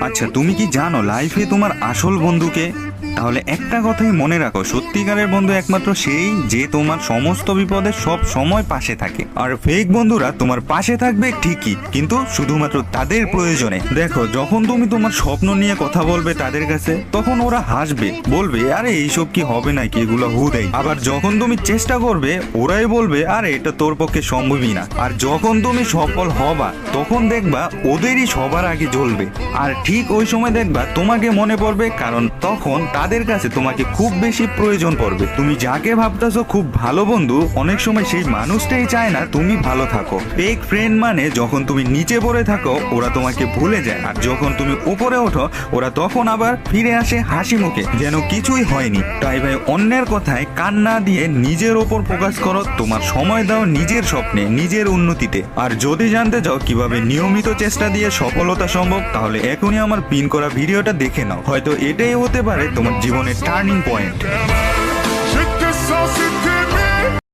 আচ্ছা, তুমি কি জানো লাইফে তোমার আসল বন্ধুকে? তাহলে একটা কথাই মনে রাখো, সত্যিকারের বন্ধু একমাত্র সেই যে তোমার সমস্ত বিপদে সব সময় পাশে থাকে। আর ফেক বন্ধুরা তোমার পাশে থাকবে ঠিকই, কিন্তু শুধুমাত্র তাদের প্রয়োজনে। দেখো, যখন তুমি তোমার স্বপ্ন নিয়ে কথা বলবে তাদের কাছে, তখন ওরা হাসবে, বলবে আরে এইসব কি হবে নাকি, এগুলো হুদেই। আবার যখন তুমি চেষ্টা করবে, ওরাই বলবে আরে এটা তোর পক্ষে সম্ভবই না। আর যখন তুমি সফল হবা, তখন দেখবা ওদেরই সবার আগে জ্বলবে। আর ঠিক ওই সময় দেখবা তোমাকে মনে পড়বে, কারণ তখন তাদের কাছে তোমাকে খুব বেশি প্রয়োজন পড়বে। তুমি যাকে ভাবতেছো খুব ভালো বন্ধু, অনেক সময় সেই মানুষটাই চায় না তুমি ভালো থাকো। ফেক ফ্রেন্ড মানে যখন তুমি নিচে পড়ে থাকো ওরা তোমাকে ভুলে যায়, আর যখন তুমি উপরে ওঠো ওরা তখন আবার ফিরে আসে হাসি মুখে, যেন কিছুই হয়নি। তাই ভাই, অন্যের কথায় কান না দিয়ে নিজের ওপর ফোকাস করো, তোমার সময় দাও নিজের স্বপ্নে, নিজের উন্নতিতে। আর যদি জানতে চাও কিভাবে নিয়মিত চেষ্টা দিয়ে সফলতা সম্ভব, তাহলে এখনই আমার পিন করা ভিডিওটা দেখে নাও, হয়তো এটাই হতে পারে তোমার জীবনের টার্নিং পয়েন্ট।